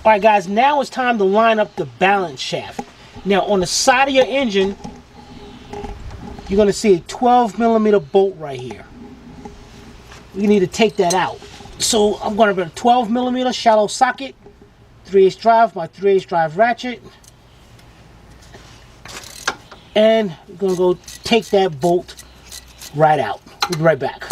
Alright guys, now it's time to line up the balance shaft. Now on the side of your engine, you're going to see a 12mm bolt right here. You need to take that out. So I'm going to put a 12mm shallow socket, 3/8 drive, my 3/8 drive ratchet. And we're going to go take that bolt right out. We'll be right back.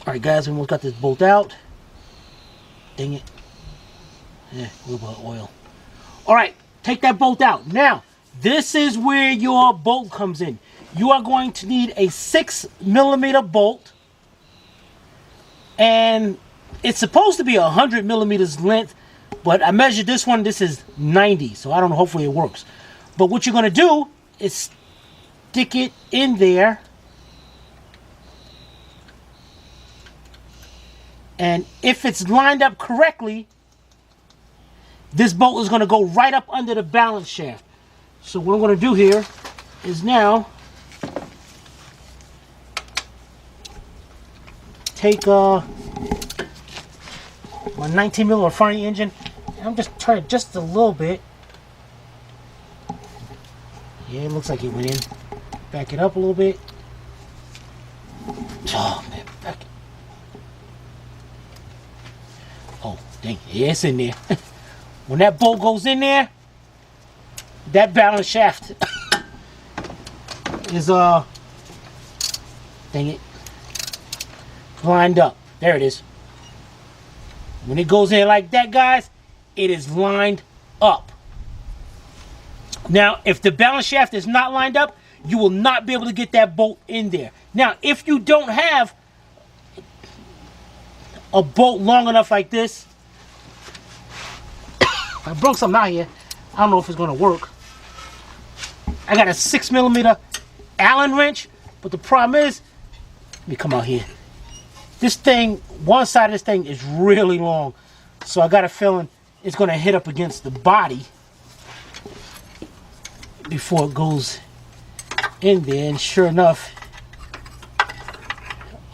Alright guys, we almost got this bolt out. Dang it. Yeah, a little bit of oil. Alright, take that bolt out. Now, this is where your bolt comes in. You are going to need a 6mm bolt. And it's supposed to be 100mm length. But I measured this one, this is 90. So I don't know, hopefully it works. But what you're going to do is stick it in there. And if it's lined up correctly, this bolt is going to go right up under the balance shaft. So what I'm going to do here is now take my 19mm front of the engine, and I'm just turning it just a little bit. Yeah, it looks like it went in. Back it up a little bit. Oh man, back it. Oh, dang. Yeah, it's in there. When that bolt goes in there, that balance shaft is, dang it, lined up. There it is. When it goes in like that, guys, it is lined up. Now, if the balance shaft is not lined up, you will not be able to get that bolt in there. Now, if you don't have a bolt long enough like this, I broke something out here. I don't know if it's going to work. I got a 6mm Allen wrench, but the problem is, let me come out here. This thing, one side of this thing is really long, so I got a feeling it's going to hit up against the body before it goes in there. And sure enough,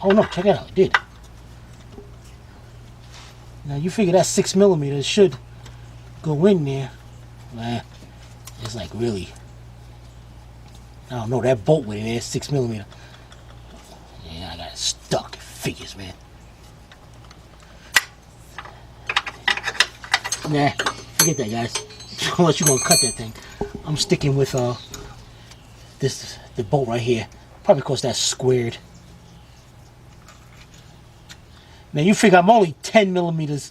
oh no, check it out, it did. Now you figure that 6mm should go in there. Man, it's like really, I don't know, that bolt went in there, 6mm. Yeah, I got it stuck. It figures, man. Nah, forget that, guys. Unless you're gonna cut that thing. I'm sticking with the bolt right here. Probably because that's squared. Now you figure I'm only 10mm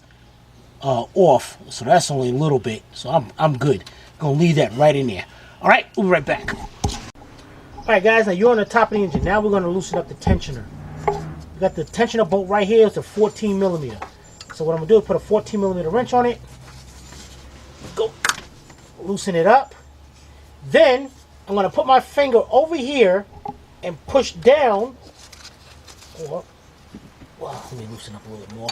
off, so that's only a little bit. So I'm good. Gonna leave that right in there. All right, we'll be right back. All right, guys. Now you're on the top of the engine. Now we're gonna loosen up the tensioner. We got the tensioner bolt right here. It's a 14mm. So what I'm gonna do is put a 14mm wrench on it. Go loosen it up. Then I'm gonna put my finger over here and push down. Well, let me loosen up a little bit more.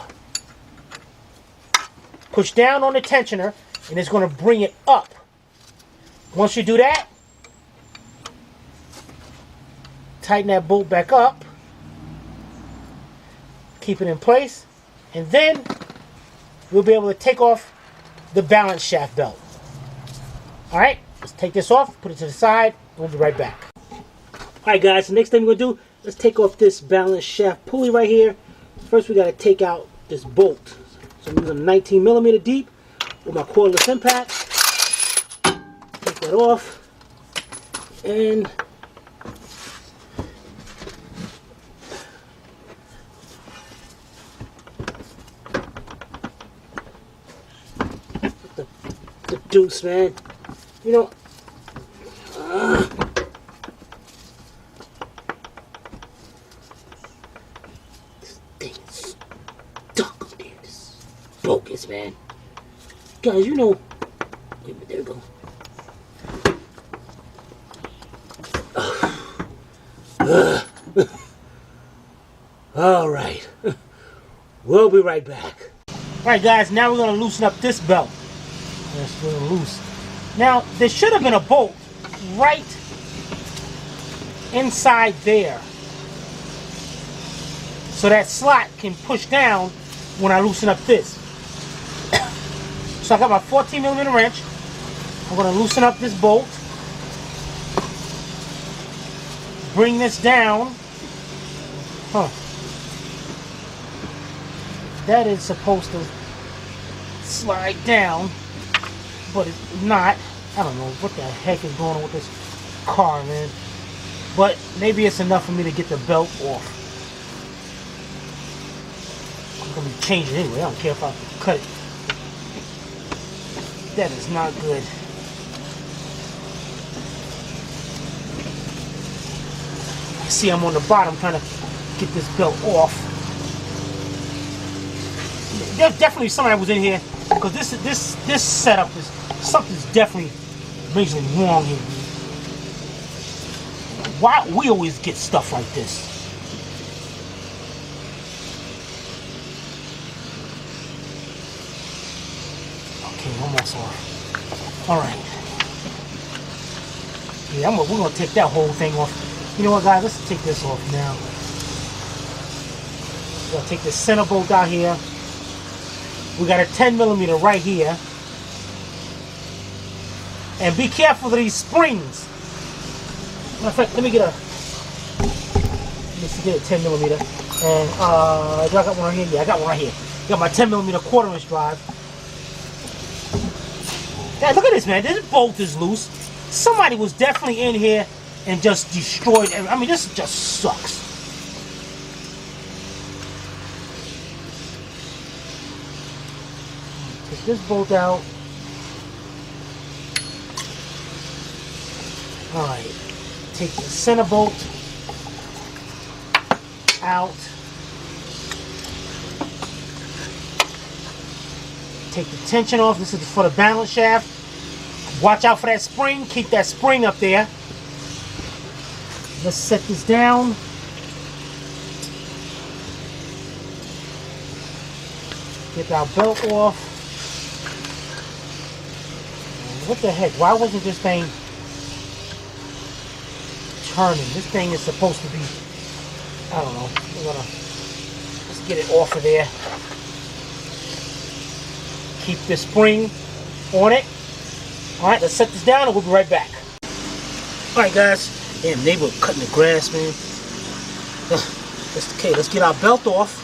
Push down on the tensioner, and it's going to bring it up. Once you do that, tighten that bolt back up. Keep it in place. And then we'll be able to take off the balance shaft belt. Alright, let's take this off, put it to the side, and we'll be right back. Alright guys, the next thing we're going to do, let's take off this balance shaft pulley right here. First we got to take out this bolt. So I'm using a 19mm deep with my cordless impact. Take that off. And the deuce, man. You know, this thing is stuck up there. This is bogus, man. Guys, you know, wait a minute, there we go. All right, we'll be right back. All right, guys, now we're gonna loosen up this belt. That's a little loose. Now, there should have been a bolt right inside there, so that slot can push down when I loosen up this. So I got my 14mm wrench. I'm going to loosen up this bolt, bring this down. That is supposed to slide down, but it's not. I don't know what the heck is going on with this car, man. But maybe it's enough for me to get the belt off. I'm going to be changing anyway. I don't care if I cut it. That is not good. You see I'm on the bottom trying to get this belt off. There's definitely somebody was in here, because this setup is, something's definitely majorly wrong here. Why we always get stuff like this? Okay, almost off. All right. Yeah, we're gonna take that whole thing off. You know what, guys? Let's take this off now. We're gonna take the center bolt out here. We got a 10mm right here. And be careful of these springs. Matter of fact, let me get a 10mm. And do I got one right here? Yeah, I got one right here. Got my 10mm 1/4" drive. God, look at this, man. This bolt is loose. Somebody was definitely in here and just destroyed everything. I mean, this just sucks. Take this bolt out. Alright. Take the center bolt out. Take the tension off. This is for the balance shaft. Watch out for that spring. Keep that spring up there. Let's set this down. Get our belt off. What the heck? Why wasn't this thing turning? This thing is supposed to be, I don't know. Let's get it off of there. Keep the spring on it. Alright, let's set this down and we'll be right back. Alright, guys. Damn, they were cutting the grass, man. Okay, let's get our belt off.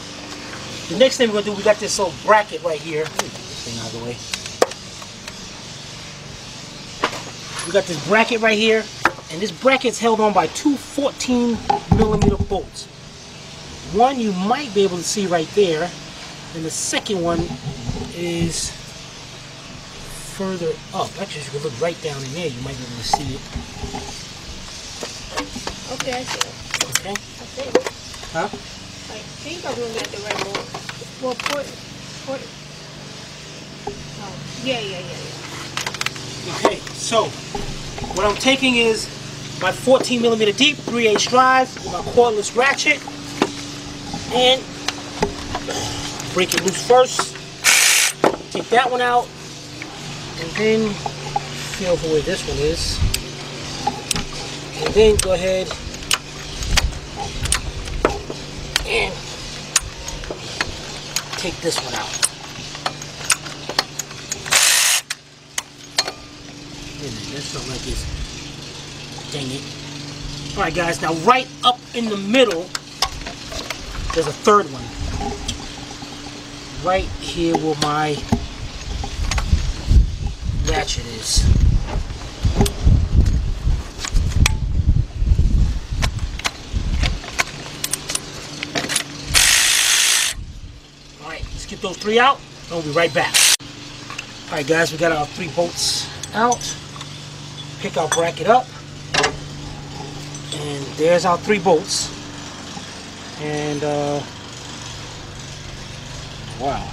The next thing we're going to do, we got this little bracket right here. Let me get this thing out of the way. We got this bracket right here. And this bracket's held on by two 14mm bolts. One you might be able to see right there. And the second one is further up. Actually, you can look right down in there. You might be able to see it. Okay, I see it. Okay. I think. Huh? I think I'm looking at the right one. Well, put. Oh, yeah. Okay, so what I'm taking is my 14mm deep 3/8 drive with my cordless ratchet, and break it loose first. Take that one out, and then feel for where this one is, and then go ahead and take this one out. That's something like this. Dang it. Alright, guys, now right up in the middle, there's a third one. Right here where my ratchet is. Alright, let's get those three out, and we'll be right back. Alright, guys, we got our 3 bolts out. Pick our bracket up. And there's our 3 bolts. And wow.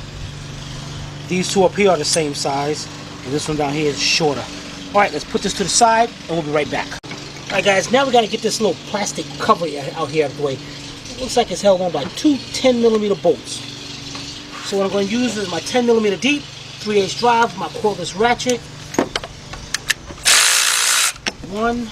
These 2 up here are the same size. And this one down here is shorter. Alright, let's put this to the side and we'll be right back. Alright, guys, now we gotta get this little plastic cover out here out of the way. It looks like it's held on by 2 10mm bolts. So what I'm going to use is my 10mm deep 3/8 drive, my cordless ratchet. 1,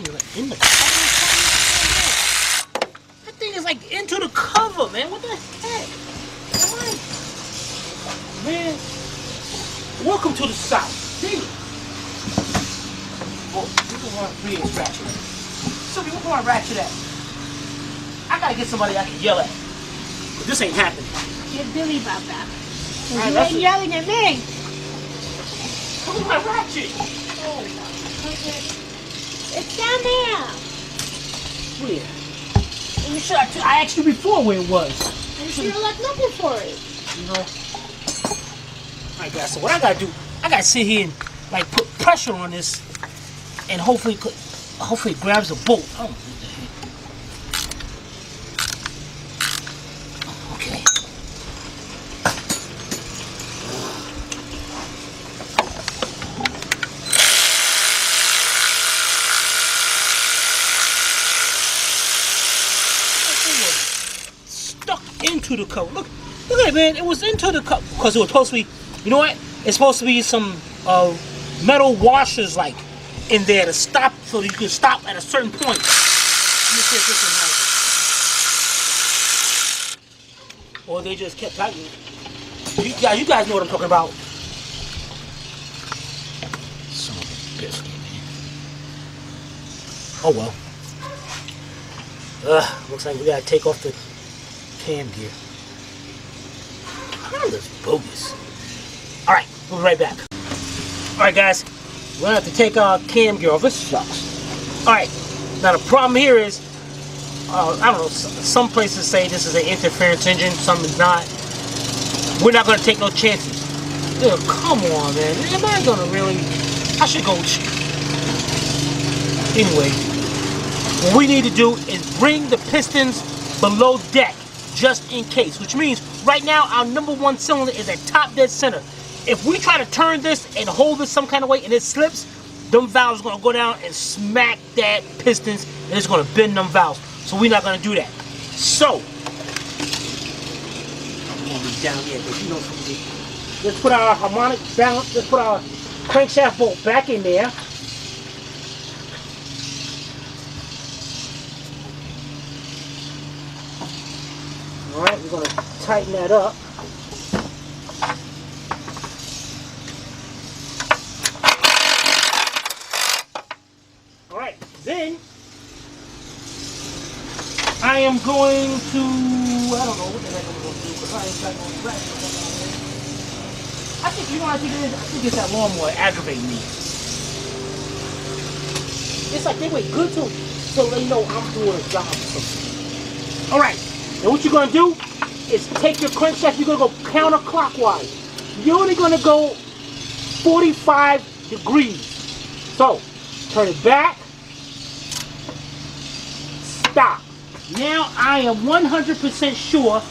thing is like in the cover. That thing is like into the cover, man. What the heck? Alright. Man. Welcome to the South. Damn. Oh, this is one big ratchet. So where my ratchet at? I gotta get somebody I can yell at. But this ain't happening. Get Billy about that. Right, You ain't yelling at me. Where's my ratchet? Oh, okay. It's down there. Where? Let me show you. I asked you before where it was. And you should have left nothing for it. You know? Alright guys, so what I gotta do, I gotta sit here and like put pressure on this and hopefully it grabs the bolt. I don't know what the heck. Okay. Stuck into the cover. Look at it, man. It was into the cover because it was supposed to be. You know what? It's supposed to be some metal washers like in there to stop, so you can stop at a certain point. Let me see if this one has it. Or they just kept tightening. You guys know what I'm talking about. Son of a biscuit, man. Oh well. Looks like we gotta take off the cam gear. Kind of bogus. Alright, we'll be right back. Alright guys, we're gonna have to take our cam gear off. This sucks. Alright, now the problem here is, I don't know, some places say this is an interference engine, some is not. We're not gonna take no chances. Dude, come on, man. Am I gonna really? I should go. Anyway, what we need to do is bring the pistons below deck, just in case. Which means, right now, our number one cylinder is at top dead center. If we try to turn this and hold this some kind of way and it slips, them valves are going to go down and smack that pistons and it's going to bend them valves. So we're not going to do that. So, I'm going to be down here, but you know something. Let's put our harmonic balance, let's put our crankshaft bolt back in there. Alright, we're going to tighten that up. Alright, then I am going to, I don't know what the heck I'm going to do because I ain't got no ratchet. I think, you know what I think it is? I think it's that lawnmower aggravating me. It's like they wait good till they know I'm doing a job or something. Alright. And what you're going to do is take your crankshaft, you're going to go counterclockwise. You're only going to go 45 degrees. So, turn it back. Stop. Now I am 100% sure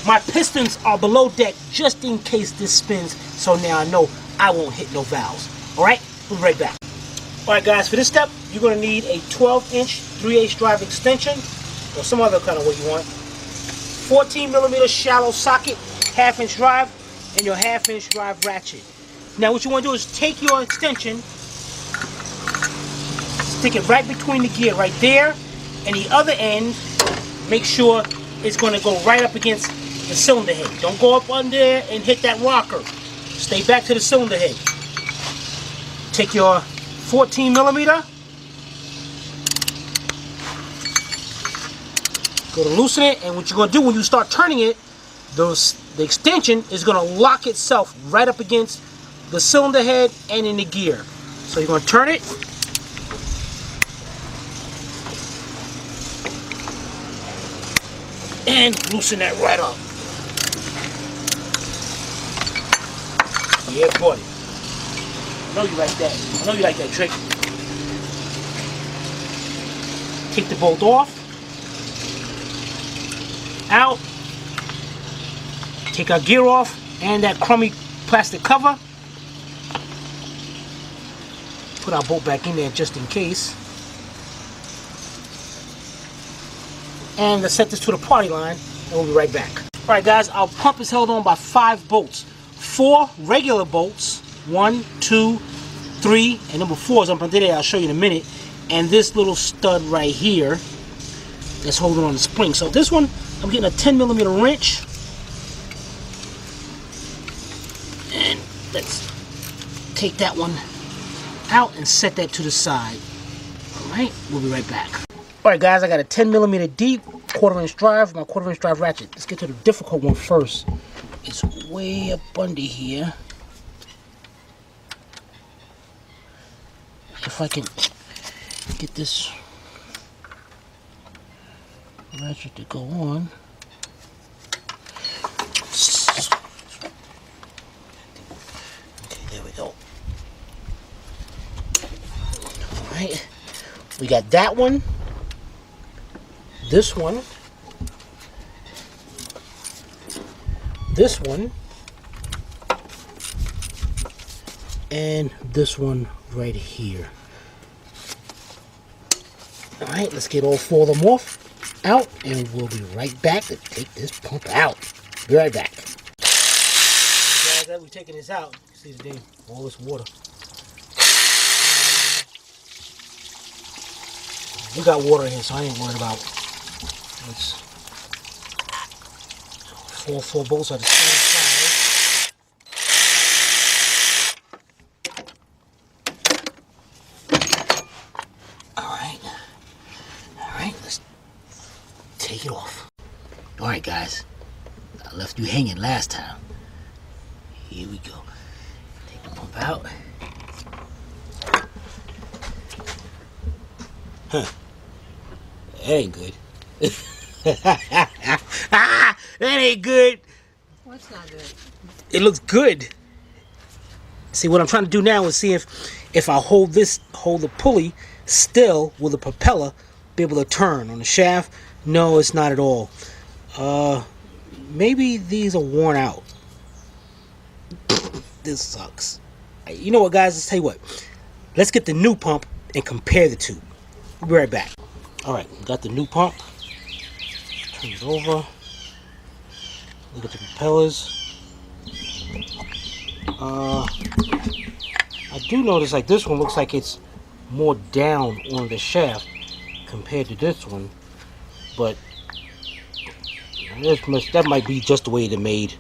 my pistons are below deck just in case this spins. So now I know I won't hit no valves. Alright, we'll be right back. Alright guys, for this step, you're going to need a 12-inch 3/8 drive extension or some other kind of way you want. 14mm shallow socket, 1/2-inch drive, and your 1/2-inch drive ratchet. Now what you want to do is take your extension, stick it right between the gear, right there, and the other end, make sure it's going to go right up against the cylinder head. Don't go up under there and hit that rocker. Stay back to the cylinder head. Take your 14mm, go to loosen it, and what you're going to do when you start turning it, the extension is going to lock itself right up against the cylinder head and in the gear. So you're going to turn it, and loosen that right up. Yeah, buddy. I know you like that. I know you like that trick. Take the bolt off. Out. Take our gear off and that crummy plastic cover. Put our bolt back in there just in case. And let's set this to the party line and we'll be right back. Alright guys, our pump is held on by 5 bolts. 4 regular bolts. 1, 2, 3, and number 4 is up under there. I'll show you in a minute. and this little stud right here that's holding on the spring. So this one, I'm getting a 10mm wrench. And let's take that one out and set that to the side. Alright, we'll be right back. Alright guys, I got a 10mm deep 1/4" drive, my 1/4" drive ratchet. Let's get to the difficult one first. It's way up under here. If I can get this ratchet to go on. Okay, there we go. Alright, we got that one, this one, this one, and this one right here. Alright, let's get all 4 of them out, and we'll be right back to take this pump out. Be right back. Guys, as we're taking this out, you see the thing, all this water. We got water in here, so I ain't worried about it. It's 4 bolts at the same size. Alright, let's take it off. Alright guys, I left you hanging last time. Here we go. Take the pump out. Huh. That ain't good. That ain't good. What's not good? It looks good. See, what I'm trying to do now is see if I hold the pulley still, will the propeller be able to turn on the shaft? No, it's not at all. Maybe these are worn out. This sucks. You know what, guys? Let's tell you what. Let's get the new pump and compare the two. We'll be right back. Alright, got the new pump. Turn it over. Look at the propellers. I do notice like this one looks like it's more down on the shaft compared to this one. But that might be just the way they're made.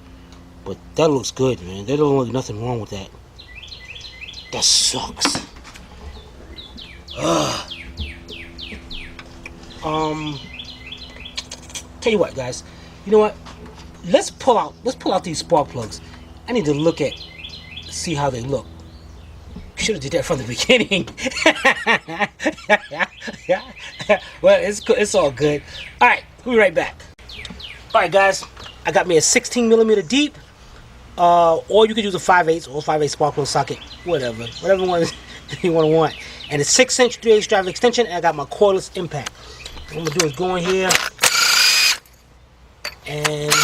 But that looks good, man. There don't look nothing wrong with that. That sucks. Ugh. Tell you what, guys. You know what? Let's pull out these spark plugs. I need to see how they look. Should have did that from the beginning. Well, it's all good. All right, we'll be right back. All right, guys. I got me a 16mm deep, or you could use a 5/8 or 5/8 spark plug socket, whatever one you want. And a 6-inch 3/8 drive extension. And I got my cordless impact. What I'm gonna do is go in here and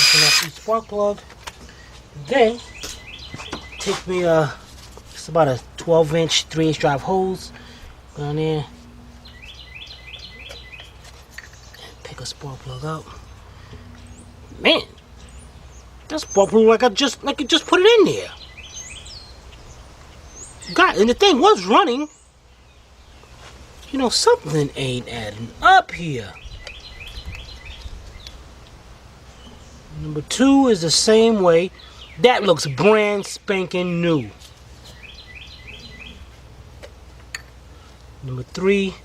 open up the spark plug. Then take me it's about a 12-inch 3/8 drive hose down there. Pick a spark plug out. Man, that spark plug like I just put it in there. God, and the thing was running. You know, something ain't adding up here. Number 2 is the same way. That looks brand spanking new. Number 3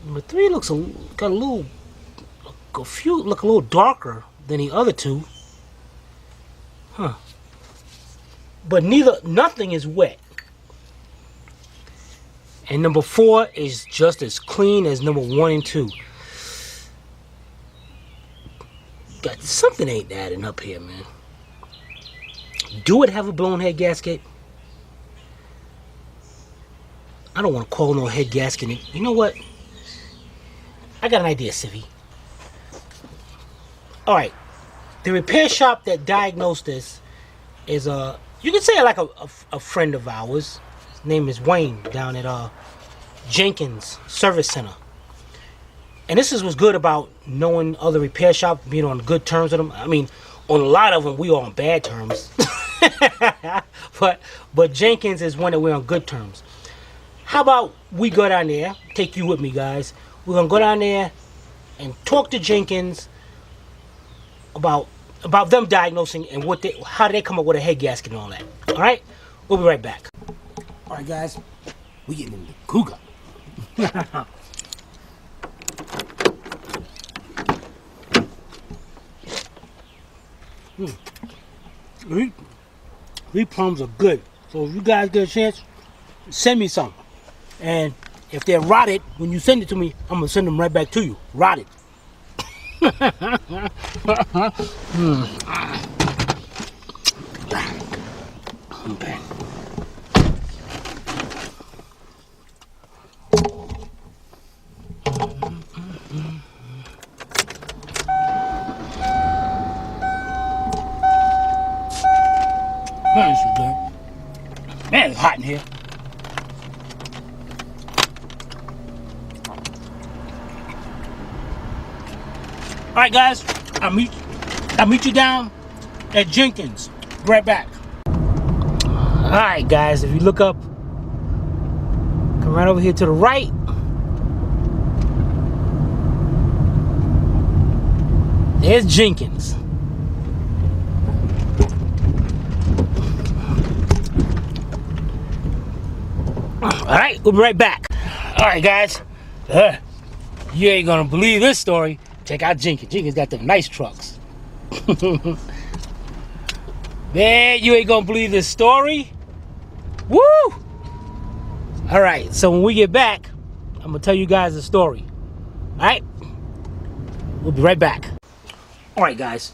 looks look a little darker than the other two. Huh. But nothing is wet. And number 4 is just as clean as number 1 and 2. God, something ain't adding up here, man. Do it have a blown head gasket? I don't want to call no head gasket. You know what? I got an idea, Civvy. Alright. The repair shop that diagnosed this is you can say like a friend of ours. His name is Wayne down at Jenkins Service Center. And this is what's good about knowing other repair shops, being on good terms with them. I mean, On a lot of them, we are on bad terms. but Jenkins is one that we're on good terms. How about we go down there, take you with me, guys. We're going to go down there and talk to Jenkins about them diagnosing and how they come up with a head gasket and all that. All right? We'll be right back. All right, guys. We getting in the cougar. These plums are good. So if you guys get a chance, send me some. And if they're rotted, when you send it to me, I'm going to send them right back to you. Rotted. Okay. Man, this is good. Man, it's hot in here. All right, guys, I'll meet you down at Jenkins. Be right back. All right, guys, if you look up, come right over here to the right. There's Jenkins. All right, we'll be right back. All right, guys, you ain't gonna believe this story. Check out Jenkins. Jenkins got them nice trucks. Man, you ain't gonna believe this story. Woo! All right, so when we get back, I'm gonna tell you guys the story. All right? We'll be right back. All right, guys.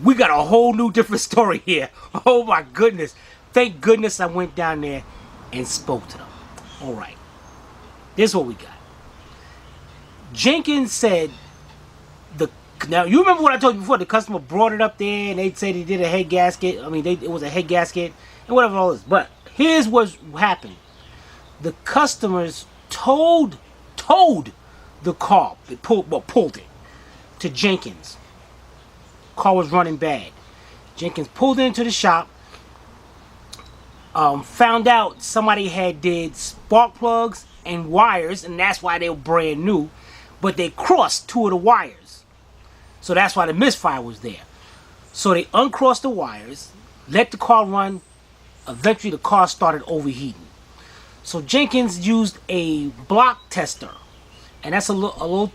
We got a whole new different story here. Oh my goodness. Thank goodness I went down there and spoke to them. All right. This is what we got. Jenkins said, now you remember what I told you before, the customer brought it up there and they said he did a head gasket. I mean, it was a head gasket and whatever all this. But here's what happened. The customers towed the car, pulled it to Jenkins. Car was running bad. Jenkins pulled it into the shop, found out somebody had did spark plugs and wires, and that's why they were brand new, but they crossed two of the wires. So that's why the misfire was there. So they uncrossed the wires, let the car run. Eventually the car started overheating. So Jenkins used a block tester. And that's a little,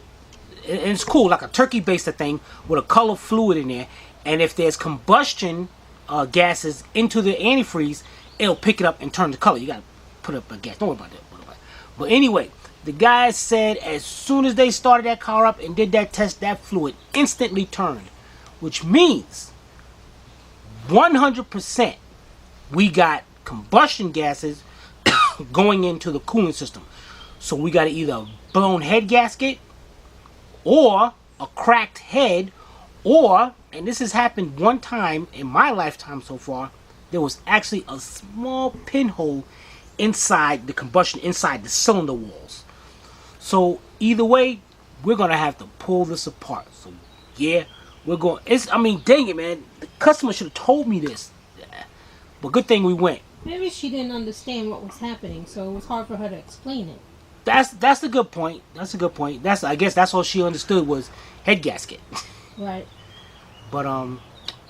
and it's cool, like a turkey baster thing with a color fluid in there. And if there's combustion gases into the antifreeze, it'll pick it up and turn the color. You gotta put up a gas. Don't worry about that. But anyway, the guy said as soon as they started that car up and did that test, that fluid instantly turned, which means 100% we got combustion gases going into the cooling system. So we got either a blown head gasket or a cracked head, or, and this has happened one time in my lifetime so far, there was actually a small pinhole inside the combustion, inside the cylinder walls. So either way, we're gonna have to pull this apart. So yeah, we're going. I mean, dang it, man. The customer should have told me this. But good thing we went. Maybe she didn't understand what was happening, so it was hard for her to explain it. That's a good point. That's a good point. I guess that's all she understood was head gasket. Right. But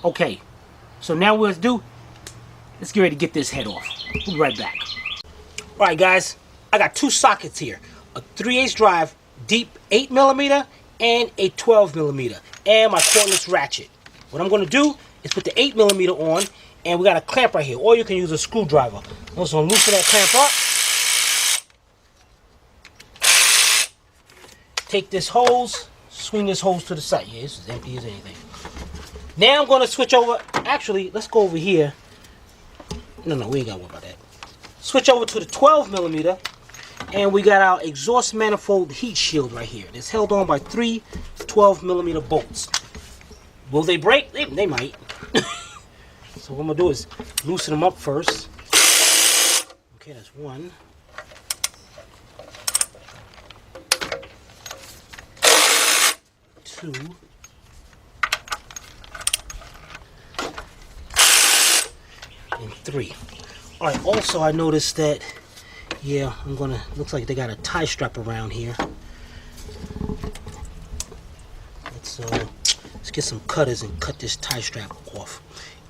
okay. So now what let's do? Let's get ready to get this head off. We'll be right back. All right, guys. I got two sockets here. A 3/8 drive, deep 8mm, and a 12mm, and my cordless ratchet. What I'm going to do is put the 8mm on, and we got a clamp right here, or you can use a screwdriver. I'm just going to loosen that clamp up. Take this hose, swing this hose to the side. Yeah, this is empty as anything. Now I'm going to switch over. Actually, let's go over here. No, we ain't got to worry about that. Switch over to the 12mm. And we got our exhaust manifold heat shield right here. It's held on by 3 12mm bolts. Will they break? They might. So what I'm going to do is loosen them up first. Okay, that's one. Two. and 3. All right, also I noticed that, yeah, looks like they got a tie strap around here. Let's get some cutters and cut this tie strap off.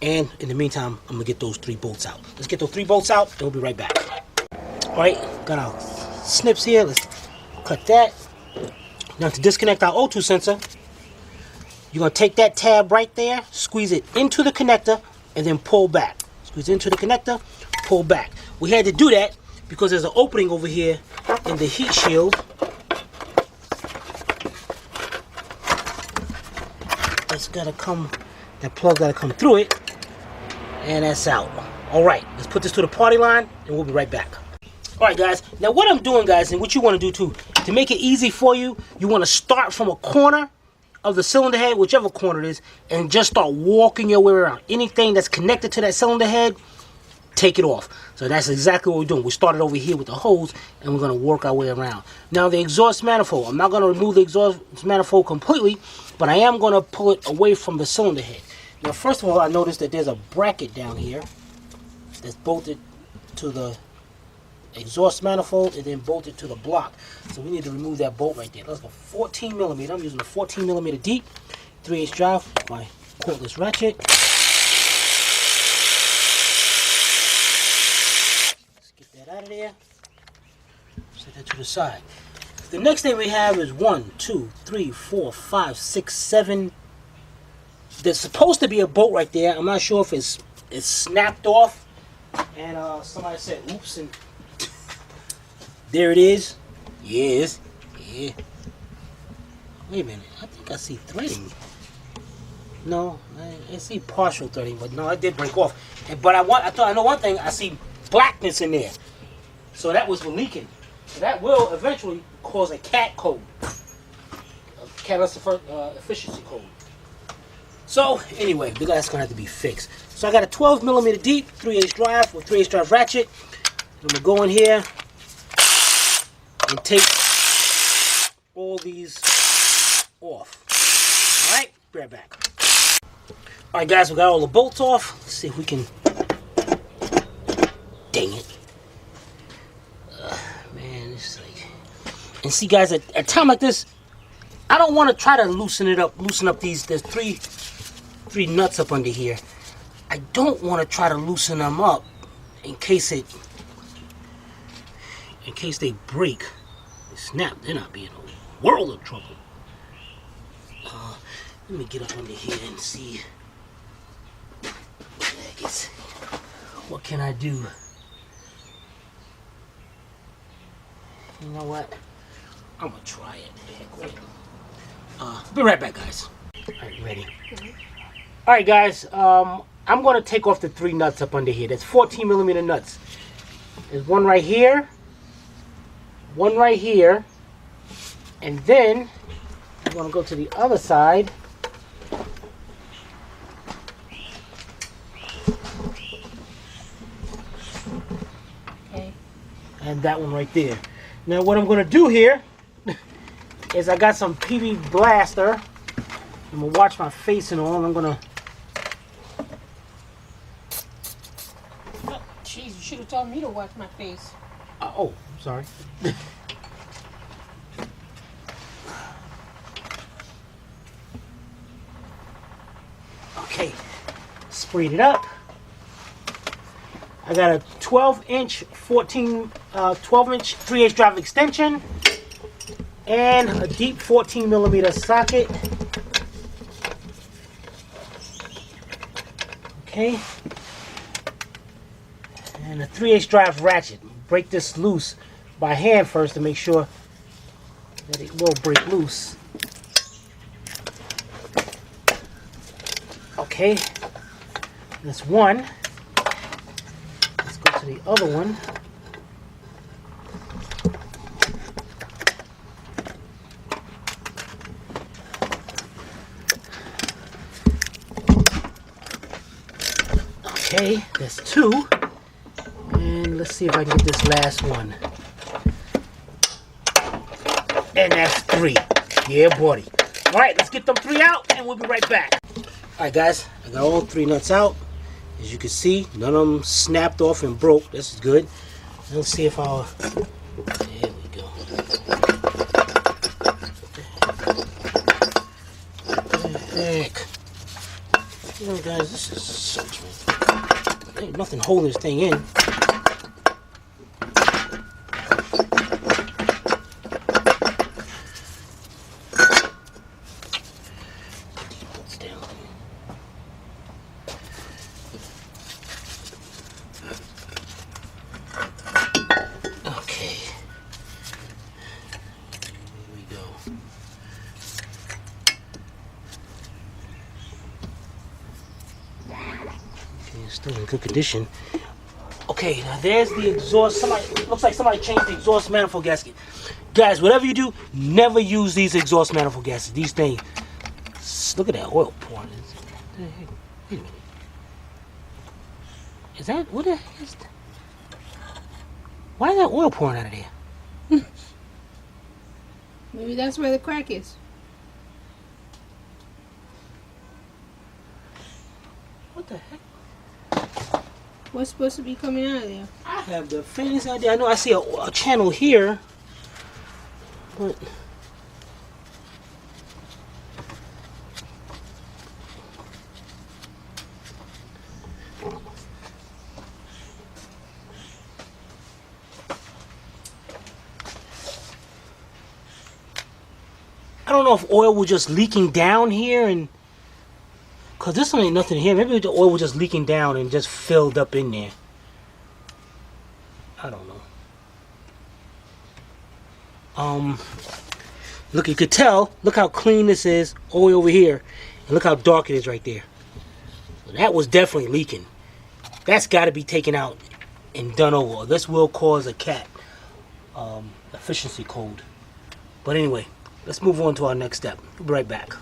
And in the meantime, I'm gonna get those 3 bolts out. Let's get those 3 bolts out and we'll be right back. All right, got our snips here. Let's cut that. Now to disconnect our O2 sensor, you're gonna take that tab right there, squeeze it into the connector, and then pull back. Squeeze into the connector, pull back. We had to do that because there's an opening over here in the heat shield. That plug gotta come through it, and that's out. All right, let's put this to the party line, and we'll be right back. All right, guys. Now, what I'm doing, guys, and what you want to do too, to make it easy for you, you want to start from a corner of the cylinder head, whichever corner it is, and just start walking your way around. Anything that's connected to that cylinder head, take it off. So that's exactly what we're doing. We started over here with the hose, and we're going to work our way around. Now, the exhaust manifold, I'm not going to remove the exhaust manifold completely, but I am going to pull it away from the cylinder head. Now, first of all, I noticed that there's a bracket down here that's bolted to the exhaust manifold and then bolted to the block. So we need to remove that bolt right there. Let's go 14 millimeter. I'm using a 14 millimeter deep 3/8 drive, my cordless ratchet. Let's get that out of there. Set that to the side. The next thing we have is 1, 2, 3, 4, 5, 6, 7. There's supposed to be a bolt right there. I'm not sure if it's snapped off. And somebody said, oops, and there it is. Yes. Yeah. Wait a minute. I think I see threading. No, I see partial threading, but no, it did break off. But I know one thing. I see blackness in there. So that was leaking. So that will eventually cause a CAT code, a catalyst efficiency code. So anyway, that's gonna have to be fixed. So I got a 12 millimeter deep 3/8 drive with 3/8 drive ratchet. I'm gonna go in here and take all these off. All right, be right back. All right, guys, we got all the bolts off. Let's see if we can. Dang it. Man, it's like. And see, guys, at a time like this, I don't want to try to loosen up these. There's three nuts up under here. I don't want to try to loosen them up in case they break, they snap. They're not being a world of trouble. Let me get up under here and see. What can I do? You know what? I'm gonna try it. Heck with it. Be right back, guys. All right, ready? All right, guys. I'm gonna take off the 3 nuts up under here. That's 14 millimeter nuts. There's one right here, one right here, and then I'm gonna go to the other side. Okay. And that one right there. Now what I'm gonna do here is I got some PV Blaster. I'm gonna watch my face and all. I'm gonna. Oh, jeez, you should have told me to watch my face. Oh, I'm sorry. Okay, sprayed it up. I got a 12-inch 12-inch 3/8 drive extension and a deep 14 millimeter socket. Okay, and a 3/8 drive ratchet. Break this loose by hand first to make sure that it will break loose. Okay, that's one. Let's go to the other one. Okay, that's 2. And let's see if I can get this last one. And that's 3. Yeah, buddy. All right, let's get them 3 out and we'll be right back. All right, guys, I got all 3 nuts out. As you can see, none of them snapped off and broke. This is good. Let's see if I'll... There we go. What the heck? You know, guys, this is such, man. Ain't nothing holding this thing in. Still in good condition. Okay, now there's the exhaust. Somebody, looks like somebody changed the exhaust manifold gasket. Guys, whatever you do, never use these exhaust manifold gaskets. These things, look at that oil pouring. Wait a minute. Is that, what the heck is that? Why is that oil pouring out of there? Maybe that's where the crack is. What the heck? What's supposed to be coming out of there? I have the faintest idea. I know I see a channel here, but I don't know if oil was just leaking down here, and because this one ain't nothing here. Maybe the oil was just leaking down and just filled up in there. I don't know. Look, you could tell. Look how clean this is all the way over here. And look how dark it is right there. So that was definitely leaking. That's got to be taken out and done over. This will cause a CAT efficiency code. But anyway, let's move on to our next step. We'll be right back.